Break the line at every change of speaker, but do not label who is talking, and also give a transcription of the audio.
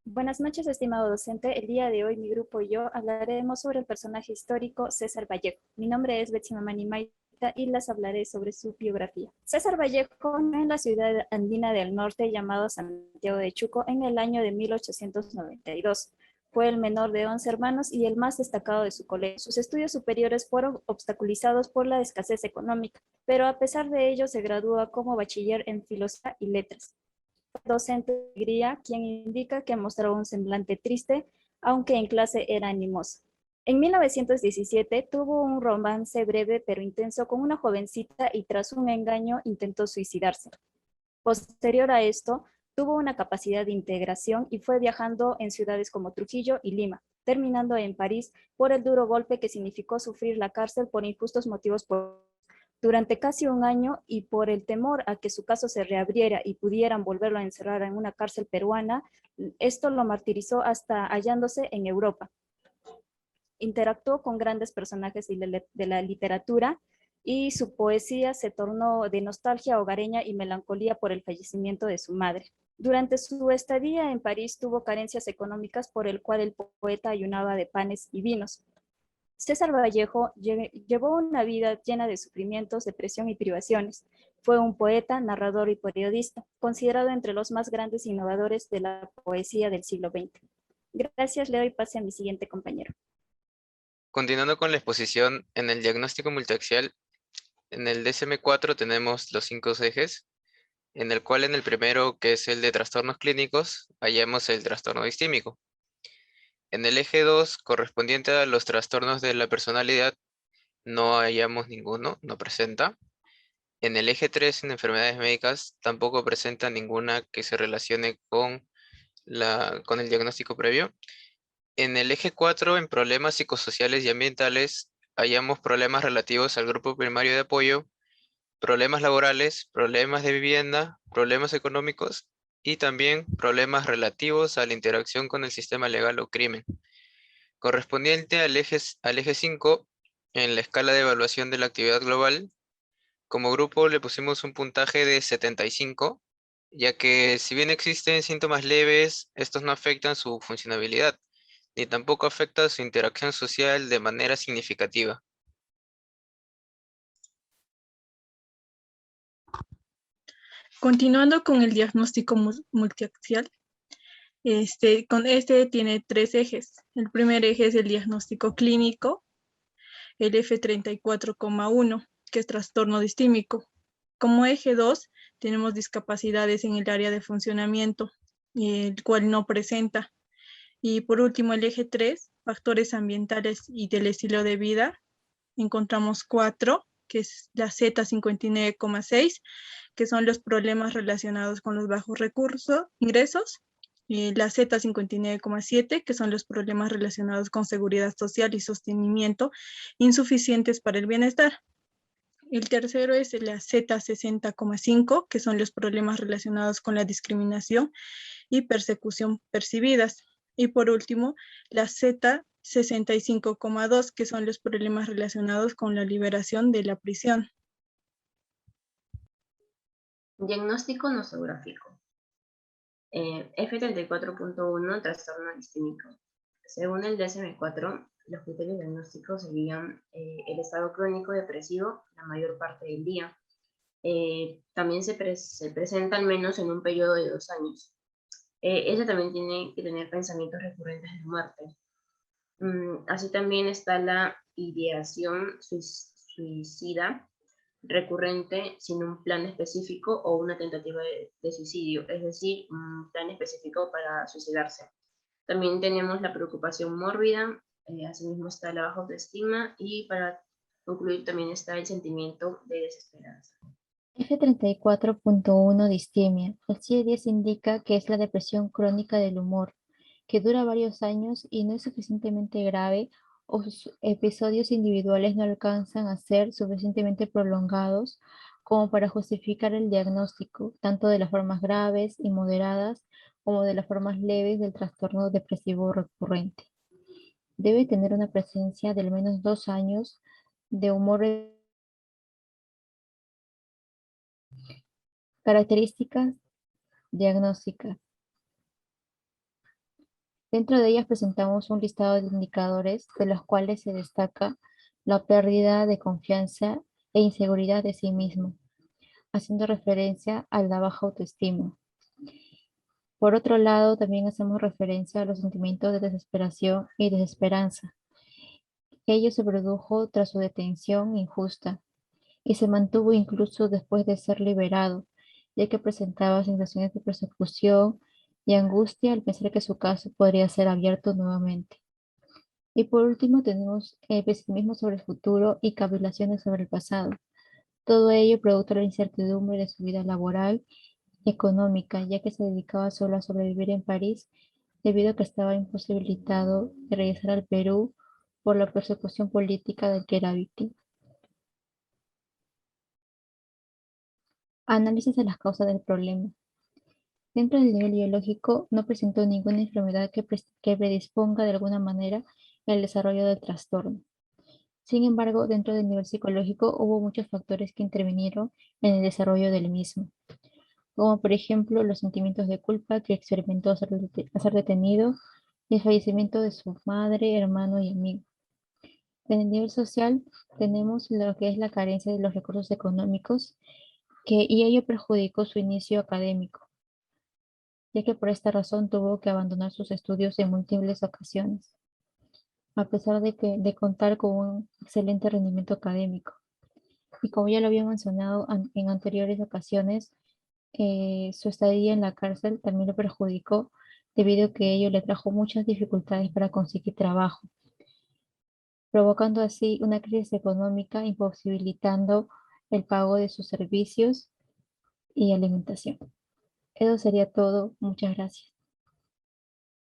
Buenas noches, estimado docente. El día de hoy mi grupo y yo hablaremos sobre el personaje histórico César Vallejo. Mi nombre es Betsy Mamani Maita y les hablaré sobre su biografía. César Vallejo nació en la ciudad andina del norte llamada Santiago de Chuco en el año de 1892. Fue el menor de 11 hermanos y el más destacado de su colegio. Sus estudios superiores fueron obstaculizados por la escasez económica, pero a pesar de ello se gradúa como bachiller en Filosofía y Letras. Docente de alegría, quien indica que mostraba un semblante triste, aunque en clase era animoso. En 1917 tuvo un romance breve pero intenso con una jovencita y tras un engaño intentó suicidarse. Posterior a esto, tuvo una capacidad de integración y fue viajando en ciudades como Trujillo y Lima, terminando en París por el duro golpe que significó sufrir la cárcel por injustos motivos durante casi un año y por el temor a que su caso se reabriera y pudieran volverlo a encerrar en una cárcel peruana, esto lo martirizó hasta hallándose en Europa. Interactuó con grandes personajes de la literatura y su poesía se tornó de nostalgia hogareña y melancolía por el fallecimiento de su madre. Durante su estadía en París tuvo carencias económicas por el cual el poeta ayunaba de panes y vinos. César Vallejo llevó una vida llena de sufrimientos, depresión y privaciones. Fue un poeta, narrador y periodista, considerado entre los más grandes innovadores de la poesía del siglo XX. Gracias, le doy pase a mi siguiente compañero.
Continuando con la exposición, en el diagnóstico multiaxial, en el DSM-4 tenemos los 5 ejes, en el cual en el primero, que es el de trastornos clínicos, hallamos el trastorno distímico. En el eje 2, correspondiente a los trastornos de la personalidad, no hallamos ninguno, no presenta. En el eje 3, en enfermedades médicas, tampoco presenta ninguna que se relacione con el diagnóstico previo. En el eje 4, en problemas psicosociales y ambientales, hallamos problemas relativos al grupo primario de apoyo, problemas laborales, problemas de vivienda, problemas económicos y también problemas relativos a la interacción con el sistema legal o crimen. Correspondiente al eje 5, en la escala de evaluación de la actividad global, como grupo le pusimos un puntaje de 75, ya que si bien existen síntomas leves, estos no afectan su funcionabilidad ni tampoco afecta su interacción social de manera significativa.
Continuando con el diagnóstico multiaxial, con este tiene 3 ejes. El primer eje es el diagnóstico clínico, el F34,1, que es trastorno distímico. Como eje 2, tenemos discapacidades en el área de funcionamiento, el cual no presenta. Y por último, el eje 3, factores ambientales y del estilo de vida, encontramos 4, que es la Z59,6, que son los problemas relacionados con los bajos ingresos, la Z59,7, que son los problemas relacionados con seguridad social y sostenimiento insuficientes para el bienestar. El tercero es la Z60,5, que son los problemas relacionados con la discriminación y persecución percibidas. Y por último, la Z65,2, que son los problemas relacionados con la liberación de la prisión.
Diagnóstico nosográfico. F34,1, trastorno distímico. Según el DSM-4, los criterios diagnósticos serían el estado crónico depresivo la mayor parte del día. También se presenta al menos en un periodo de 2 años. Ella también tiene que tener pensamientos recurrentes de muerte. Así también está la ideación suicida recurrente sin un plan específico o una tentativa de suicidio, es decir, un plan específico para suicidarse. También tenemos la preocupación mórbida, asimismo está la baja autoestima y para concluir también está el sentimiento de desesperanza.
F34,1 distimia. El CIE-10 indica que es la depresión crónica del humor, que dura varios años y no es suficientemente grave o sus episodios individuales no alcanzan a ser suficientemente prolongados como para justificar el diagnóstico, tanto de las formas graves y moderadas como de las formas leves del trastorno depresivo recurrente. Debe tener una presencia de al menos 2 años de humor. Características diagnósticas. Dentro de ellas presentamos un listado de indicadores de los cuales se destaca la pérdida de confianza e inseguridad de sí mismo, haciendo referencia a la baja autoestima. Por otro lado, también hacemos referencia a los sentimientos de desesperación y desesperanza. Ello se produjo tras su detención injusta y se mantuvo incluso después de ser liberado, ya que presentaba sensaciones de persecución y angustia al pensar que su caso podría ser abierto nuevamente. Y por último tenemos pesimismo sobre el futuro y cavilaciones sobre el pasado. Todo ello producto de la incertidumbre de su vida laboral y económica, ya que se dedicaba solo a sobrevivir en París debido a que estaba imposibilitado de regresar al Perú por la persecución política del que era víctima. Análisis de las causas del problema. Dentro del nivel biológico, no presentó ninguna enfermedad que predisponga de alguna manera el desarrollo del trastorno. Sin embargo, dentro del nivel psicológico hubo muchos factores que intervinieron en el desarrollo del mismo, como por ejemplo los sentimientos de culpa que experimentó al ser detenido y el fallecimiento de su madre, hermano y amigo. En el nivel social tenemos lo que es la carencia de los recursos económicos y ello perjudicó su inicio académico, ya que por esta razón tuvo que abandonar sus estudios en múltiples ocasiones, a pesar de contar con un excelente rendimiento académico. Y como ya lo había mencionado en anteriores ocasiones, su estadía en la cárcel también lo perjudicó debido a que ello le trajo muchas dificultades para conseguir trabajo, provocando así una crisis económica, imposibilitando el pago de sus servicios y alimentación. Eso sería todo. Muchas gracias.